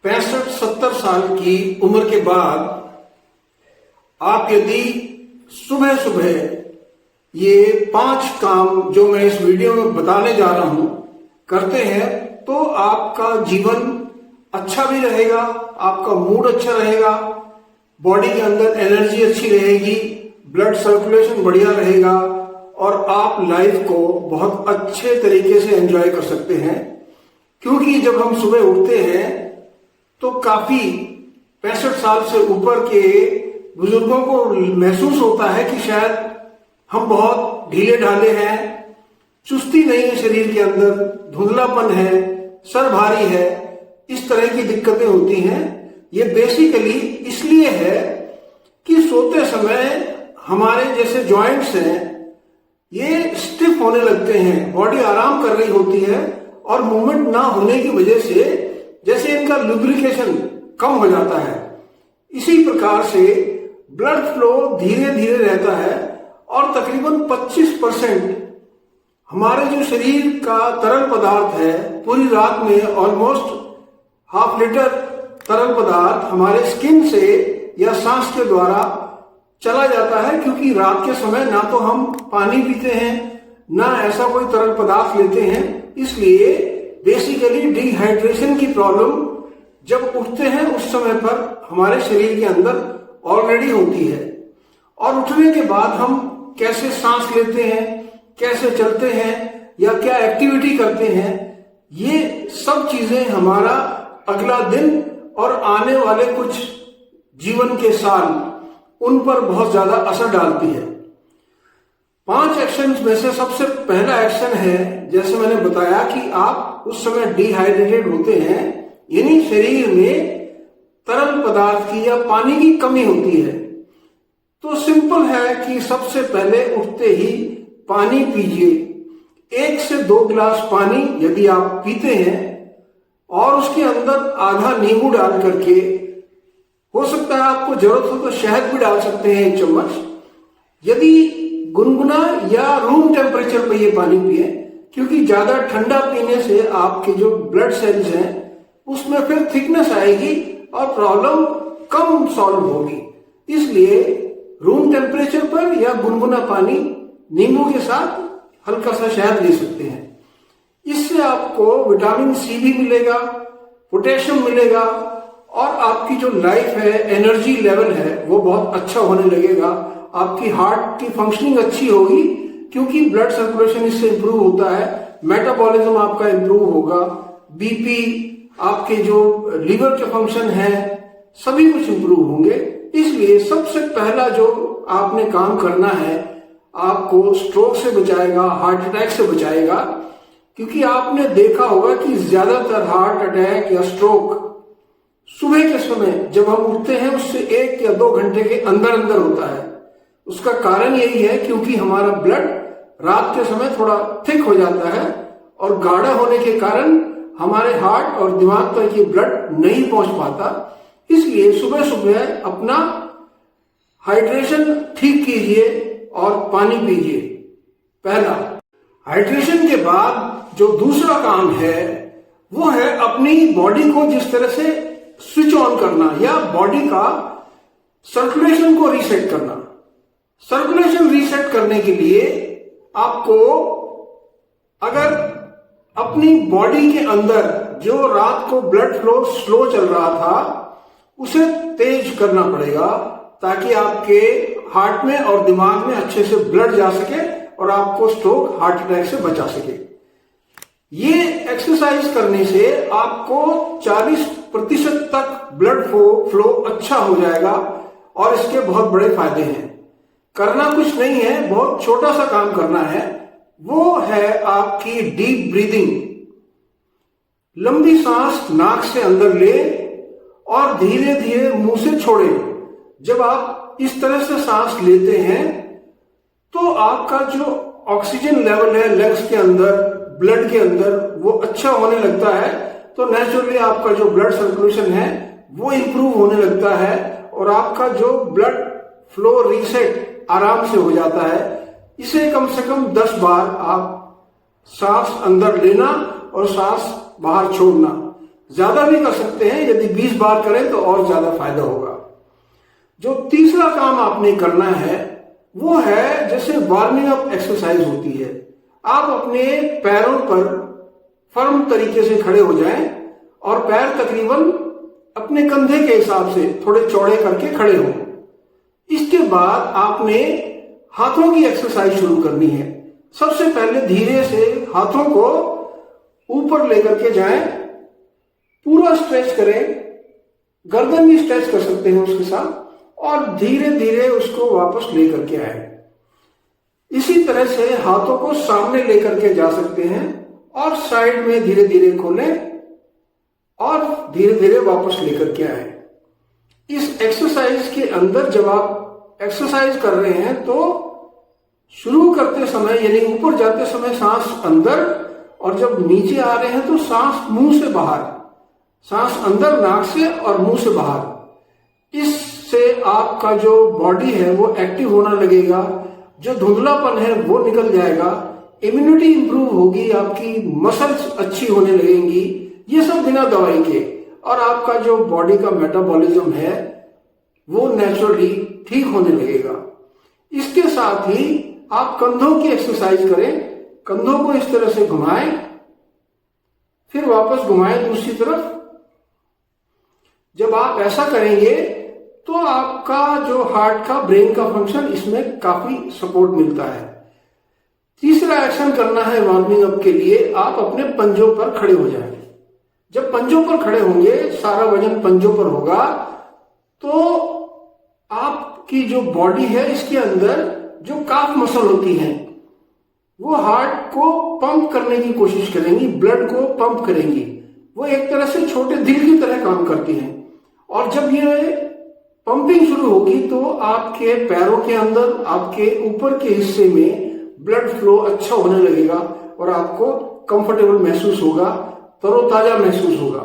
65-70 साल की उम्र के बाद आप यदि सुबह सुबह ये 5 काम जो मैं इस वीडियो में बताने जा रहा हूं करते हैं तो आपका जीवन अच्छा भी रहेगा, आपका मूड अच्छा रहेगा, बॉडी के अंदर एनर्जी अच्छी रहेगी, ब्लड सर्कुलेशन बढ़िया रहेगा और आप लाइफ को बहुत अच्छे तरीके से एंजॉय कर सकते हैं। क्योंकि जब हम सुबह उठते हैं तो काफी 65 साल से ऊपर के बुजुर्गों को महसूस होता है कि शायद हम बहुत ढीले ढाले हैं, चुस्ती नहीं है शरीर के अंदर, धुंधलापन है, सर भारी है, इस तरह की दिक्कतें होती हैं। ये बेसिकली इसलिए है कि सोते समय हमारे जैसे जॉइंट्स हैं ये स्टिफ होने लगते हैं, बॉडी आराम कर रही होती है और मूवमेंट ना होने की वजह से जैसे इनका लुब्रिकेशन कम हो जाता है। इसी प्रकार से ब्लड फ्लो धीरे धीरे रहता है और तकरीबन 25% हमारे जो शरीर का तरल पदार्थ है, पूरी रात में ऑलमोस्ट ½ लीटर तरल पदार्थ हमारे स्किन से या सांस के द्वारा चला जाता है। क्योंकि रात के समय ना तो हम पानी पीते हैं ना ऐसा कोई तरल पदार्थ लेते हैं, इसलिए बेसिकली डिहाइड्रेशन की प्रॉब्लम जब उठते हैं उस समय पर हमारे शरीर के अंदर ऑलरेडी होती है। और उठने के बाद हम कैसे सांस लेते हैं, कैसे चलते हैं या क्या एक्टिविटी करते हैं, ये सब चीजें हमारा अगला दिन और आने वाले कुछ जीवन के साल उन पर बहुत ज्यादा असर डालती है। 5 एक्शन में से सबसे पहला एक्शन है, जैसे मैंने बताया कि आप उस समय डिहाइड्रेटेड होते हैं, यानी शरीर में तरल पदार्थ की या पानी की कमी होती है। तो सिंपल है कि सबसे पहले उठते ही पानी पीजिए। 1 से 2 गिलास पानी यदि आप पीते हैं और उसके अंदर आधा नींबू डाल करके, हो सकता है आपको जरूरत हो तो शहद भी डाल सकते हैं 1 चम्मच। यदि गुनगुना या रूम टेम्परेचर पर ये पानी पिए, क्योंकि ज्यादा ठंडा पीने से आपके जो ब्लड सेल्स हैं उसमें फिर थिकनेस आएगी और प्रॉब्लम कम सॉल्व होगी। इसलिए रूम टेम्परेचर पर या गुनगुना पानी नींबू के साथ हल्का सा शहद ले सकते हैं। इससे आपको विटामिन सी भी मिलेगा, पोटेशियम मिलेगा और आपकी जो लाइफ है, एनर्जी लेवल है वो बहुत अच्छा होने लगेगा। आपकी हार्ट की फंक्शनिंग अच्छी होगी क्योंकि ब्लड सर्कुलेशन इससे इंप्रूव होता है, मेटाबॉलिज्म आपका इंप्रूव होगा, बीपी, आपके जो लीवर के फंक्शन है सभी कुछ इंप्रूव होंगे। इसलिए सबसे पहला जो आपने काम करना है, आपको स्ट्रोक से बचाएगा, हार्ट अटैक से बचाएगा। क्योंकि आपने देखा होगा कि ज्यादातर हार्ट अटैक या स्ट्रोक सुबह के समय जब हम उठते हैं उससे 1 या 2 घंटे के अंदर अंदर होता है। उसका कारण यही है क्योंकि हमारा ब्लड रात के समय थोड़ा थिक हो जाता है और गाढ़ा होने के कारण हमारे हार्ट और दिमाग तक ये ब्लड नहीं पहुंच पाता। इसलिए सुबह सुबह अपना हाइड्रेशन ठीक कीजिए और पानी पीजिए। पहला। हाइड्रेशन के बाद जो दूसरा काम है वो है अपनी बॉडी को जिस तरह से स्विच ऑन करना या बॉडी का सर्कुलेशन को रीसेट करना। सर्कुलेशन रीसेट करने के लिए आपको अगर अपनी बॉडी के अंदर जो रात को ब्लड फ्लो स्लो चल रहा था उसे तेज करना पड़ेगा ताकि आपके हार्ट में और दिमाग में अच्छे से ब्लड जा सके और आपको स्ट्रोक, हार्ट अटैक से बचा सके। ये एक्सरसाइज करने से आपको 40% तक ब्लड फ्लो अच्छा हो जाएगा और इसके बहुत बड़े फायदे हैं। करना कुछ नहीं है, बहुत छोटा सा काम करना है, वो है आपकी डीप ब्रीदिंग। लंबी सांस नाक से अंदर ले और धीरे धीरे मुंह से छोड़े। जब आप इस तरह से सांस लेते हैं तो आपका जो ऑक्सीजन लेवल है लंग्स के अंदर, ब्लड के अंदर, वो अच्छा होने लगता है। तो नेचुरली आपका जो ब्लड सर्कुलेशन है वो इंप्रूव होने लगता है और आपका जो ब्लड फ्लो रीसेट आराम से हो जाता है। इसे कम से कम 10 बार आप सांस अंदर लेना और सांस बाहर छोड़ना, ज्यादा भी कर सकते हैं, यदि 20 बार करें तो और ज्यादा फायदा होगा। जो तीसरा काम आपने करना है वो है जैसे वार्मिंग अप एक्सरसाइज होती है। आप अपने पैरों पर फर्म तरीके से खड़े हो जाएं और पैर तकरीबन अपने कंधे के हिसाब से थोड़े चौड़े करके खड़े हों। इसके बाद आपने हाथों की एक्सरसाइज शुरू करनी है। सबसे पहले धीरे से हाथों को ऊपर लेकर के जाएं, पूरा स्ट्रेच करें, गर्दन भी स्ट्रेच कर सकते हैं उसके साथ, और धीरे धीरे उसको वापस लेकर के आए। इसी तरह से हाथों को सामने लेकर के जा सकते हैं और साइड में धीरे धीरे खोलें और धीरे धीरे वापस लेकर के आए। इस एक्सरसाइज के अंदर जब आप एक्सरसाइज कर रहे हैं तो शुरू करते समय यानी ऊपर जाते समय सांस अंदर, और जब नीचे आ रहे हैं तो सांस मुंह से बाहर, सांस अंदर नाक से और मुंह से बाहर। इससे आपका जो बॉडी है वो एक्टिव होना लगेगा, जो धुंधलापन है वो निकल जाएगा, इम्यूनिटी इंप्रूव होगी, आपकी मसल्स अच्छी होने लगेंगी, ये सब बिना दवाई के, और आपका जो बॉडी का मेटाबॉलिज्म है वो नेचुरली ठीक होने लगेगा। इसके साथ ही आप कंधों की एक्सरसाइज करें। कंधों को इस तरह से घुमाएं, फिर वापस घुमाएं दूसरी तरफ। जब आप ऐसा करेंगे तो आपका जो हार्ट का, ब्रेन का फंक्शन, इसमें काफी सपोर्ट मिलता है। तीसरा एक्शन करना है वार्मिंग अप के लिए, आप अपने पंजों पर खड़े हो जाएं। जब पंजों पर खड़े होंगे, सारा वजन पंजों पर होगा, तो आपकी जो बॉडी है इसके अंदर जो काफ मसल होती है वो हार्ट को पंप करने की कोशिश करेंगी, ब्लड को पंप करेंगी। वो एक तरह से छोटे दिल की तरह काम करती हैं, और जब ये पंपिंग शुरू होगी तो आपके पैरों के अंदर, आपके ऊपर के हिस्से में ब्लड फ्लो अच्छा होने लगेगा और आपको कंफर्टेबल महसूस होगा, तरोताजा महसूस होगा।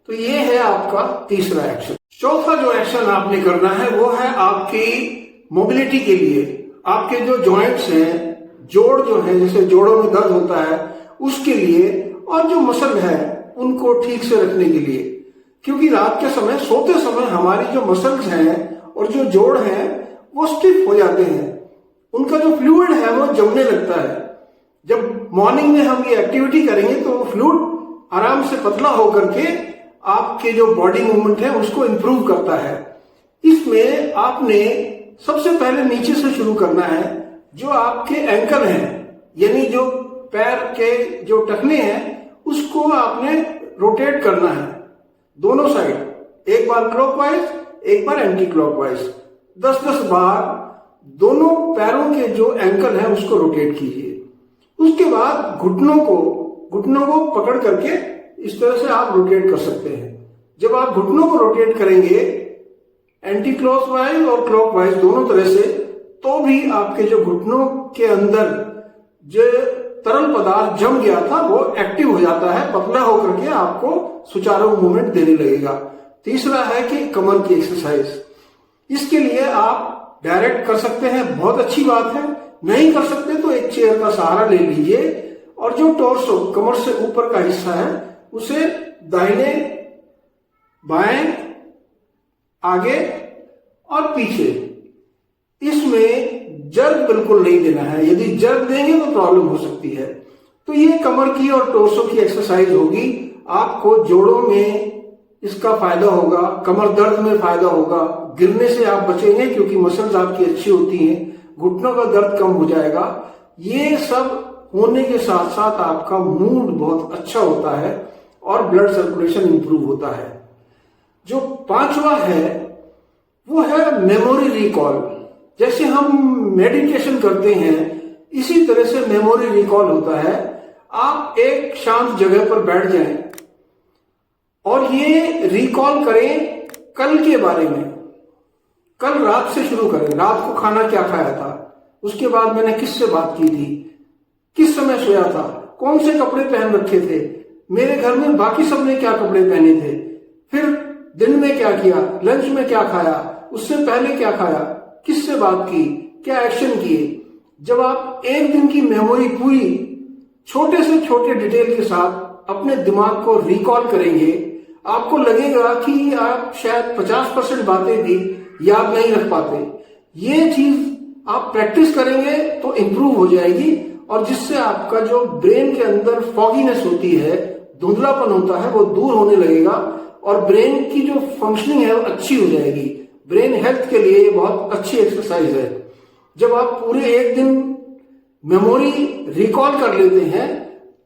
तो ये है आपका तीसरा एक्शन। चौथा जो एक्शन आपने करना है वो है आपकी मोबिलिटी के लिए, आपके जो जॉइंट्स हैं, जोड़ जो है, जैसे जोड़ों में दर्द होता है उसके लिए, और जो मसल है उनको ठीक से रखने के लिए। क्योंकि रात के समय, सोते समय हमारी जो मसल्स हैं और जो जोड़ हैं वो स्टिफ हो जाते हैं, उनका जो फ्लूइड है वो जमने लगता है। जब मॉर्निंग में हम ये एक्टिविटी करेंगे तो वो फ्लूइड आराम से पतला होकर के आपके जो बॉडी मूवमेंट है उसको इंप्रूव करता है। इसमें आपने सबसे पहले नीचे से शुरू करना है। जो आपके एंकल हैं, यानी जो पैर के जो टखने हैं, उसको आपने रोटेट करना है दोनों साइड, एक बार क्लॉकवाइज, एक बार एंटी क्लॉकवाइज, 10-10 बार दोनों पैरों के जो एंकल है उसको रोटेट कीजिए। उसके बाद घुटनों को पकड़ करके इस तरह से आप रोटेट कर सकते हैं। जब आप घुटनों को रोटेट करेंगे एंटी क्लॉकवाइज और क्लॉकवाइज दोनों तरह से, तो भी आपके जो घुटनों के अंदर जो तरल पदार्थ जम गया था वो एक्टिव हो जाता है, पतला होकर के आपको सुचारू मूवमेंट देने लगेगा। तीसरा है कि कमर की एक्सरसाइज। इसके लिए आप डायरेक्ट कर सकते हैं, बहुत अच्छी बात है। नहीं कर सकते तो एक चेयर का सहारा ले लीजिए, और जो टॉर्सो, कमर से ऊपर का हिस्सा है, उसे दाहिने बाएं, आगे और पीछे, इसमें जर्क बिल्कुल नहीं देना है। यदि जर्क देंगे तो प्रॉब्लम हो सकती है। तो ये कमर की और टोर्सो की एक्सरसाइज होगी। आपको जोड़ों में इसका फायदा होगा, कमर दर्द में फायदा होगा, गिरने से आप बचेंगे क्योंकि मसल्स आपकी अच्छी होती हैं, घुटनों का दर्द कम हो जाएगा। ये सब होने के साथ साथ आपका मूड बहुत अच्छा होता है और ब्लड सर्कुलेशन इंप्रूव होता है। जो पांचवा है वो है मेमोरी रिकॉल। जैसे हम मेडिटेशन करते हैं इसी तरह से मेमोरी रिकॉल होता है। आप एक शांत जगह पर बैठ जाएं और ये रिकॉल करें कल के बारे में। कल रात से शुरू करें, रात को खाना क्या खाया था, उसके बाद मैंने किससे बात की थी, किस समय सोया था, कौन से कपड़े पहन रखे थे, मेरे घर में बाकी सबने क्या कपड़े पहने थे, फिर दिन में क्या किया, लंच में क्या खाया, उससे पहले क्या खाया, किससे बात की, क्या एक्शन किए। जब आप एक दिन की मेमोरी पूरी छोटे से छोटे डिटेल के साथ अपने दिमाग को रिकॉल करेंगे, आपको लगेगा कि आप शायद 50% बातें भी याद नहीं रख पाते। ये चीज आप प्रैक्टिस करेंगे तो इंप्रूव हो जाएगी, और जिससे आपका जो ब्रेन के अंदर फॉगीनेस होती है, धुंधलापन होता है, वो दूर होने लगेगा और ब्रेन की जो फंक्शनिंग है वो अच्छी हो जाएगी। ब्रेन हेल्थ के लिए ये बहुत अच्छी एक्सरसाइज है। जब आप पूरे एक दिन मेमोरी रिकॉल कर लेते हैं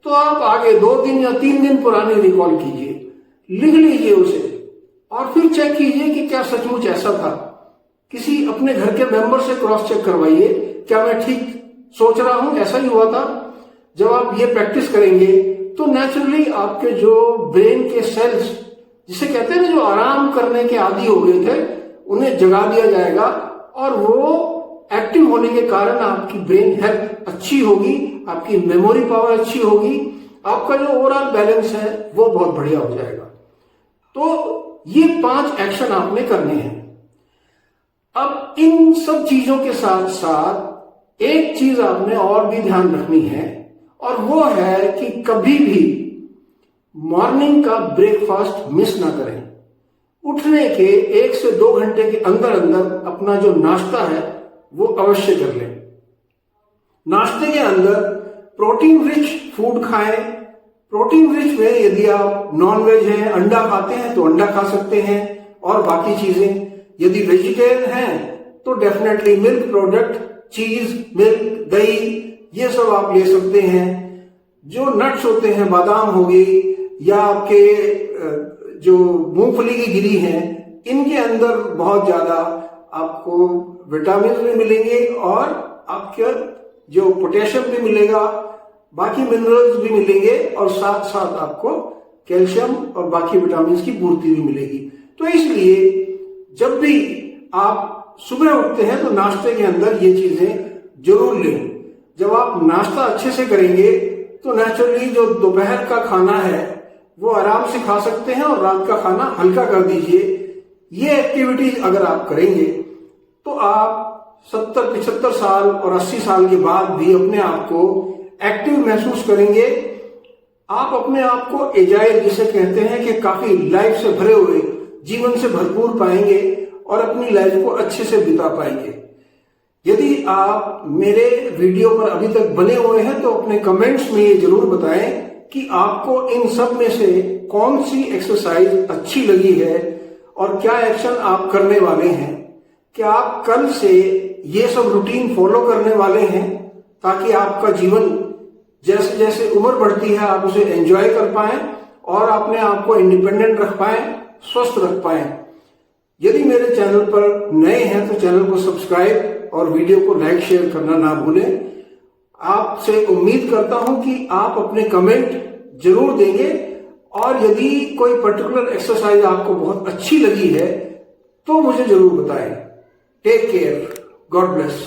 तो आप आगे 2 दिन या 3 दिन पुरानी रिकॉल कीजिए, लिख लीजिए उसे और फिर चेक कीजिए कि क्या सचमुच ऐसा था। किसी अपने घर के मेंबर से क्रॉस चेक करवाइए, क्या मैं ठीक सोच रहा हूं, ऐसा ही हुआ था। जब आप ये प्रैक्टिस करेंगे तो नेचुरली आपके जो ब्रेन के सेल्स, जिसे कहते हैं ना, जो आराम करने के आदी हो गए थे, उन्हें जगा दिया जाएगा और वो एक्टिव होने के कारण आपकी ब्रेन हेल्थ अच्छी होगी, आपकी मेमोरी पावर अच्छी होगी, आपका जो ओवरऑल बैलेंस है वो बहुत बढ़िया हो जाएगा। तो ये 5 एक्शन आपने करने हैं। अब इन सब चीजों के साथ साथ एक चीज आपने और भी ध्यान रखनी है, और वो है कि कभी भी मॉर्निंग का ब्रेकफास्ट मिस ना करें। उठने के 1 से 2 घंटे के अंदर अंदर अपना जो नाश्ता है वो अवश्य कर लें। नाश्ते के अंदर प्रोटीन रिच फूड खाएं। प्रोटीन रिच में यदि आप नॉनवेज हैं, अंडा खाते हैं तो अंडा खा सकते हैं और बाकी चीजें। यदि वेजिटेरियन हैं तो डेफिनेटली मिल्क प्रोडक्ट, चीज, मिल्क, दही, ये सब आप ले सकते हैं। जो नट्स होते हैं, बादाम हो गई या आपके जो मूंगफली की गिरी है, इनके अंदर बहुत ज्यादा आपको विटामिन भी मिलेंगे और आपके जो पोटेशियम भी मिलेगा, बाकी मिनरल्स भी मिलेंगे और साथ साथ आपको कैल्शियम और बाकी विटामिन की पूर्ति भी मिलेगी। तो इसलिए जब भी आप सुबह उठते हैं तो नाश्ते के अंदर ये चीजें जरूर लें। जब आप नाश्ता अच्छे से करेंगे तो नेचुरली जो दोपहर का खाना है वो आराम से खा सकते हैं और रात का खाना हल्का कर दीजिए। ये एक्टिविटीज अगर आप करेंगे तो आप 70, 75 साल और 80 साल के बाद भी अपने आप को एक्टिव महसूस करेंगे। आप अपने आप को एजाइल, जिसे कहते हैं कि काफी लाइफ से भरे हुए, जीवन से भरपूर पाएंगे और अपनी लाइफ को अच्छे से बिता पाएंगे। यदि आप मेरे वीडियो पर अभी तक बने हुए हैं तो अपने कमेंट्स में ये जरूर बताएं कि आपको इन सब में से कौन सी एक्सरसाइज अच्छी लगी है और क्या एक्शन आप करने वाले हैं। क्या आप कल से ये सब रूटीन फॉलो करने वाले हैं ताकि आपका जीवन जैसे जैसे उम्र बढ़ती है आप उसे एंजॉय कर पाएं और अपने आप को इंडिपेंडेंट रख पाएं, स्वस्थ रख पाएं। यदि मेरे चैनल पर नए हैं तो चैनल को सब्सक्राइब और वीडियो को लाइक शेयर करना ना भूलें। आपसे उम्मीद करता हूं कि आप अपने कमेंट जरूर देंगे और यदि कोई पर्टिकुलर एक्सरसाइज आपको बहुत अच्छी लगी है तो मुझे जरूर बताएं। Take care, God bless.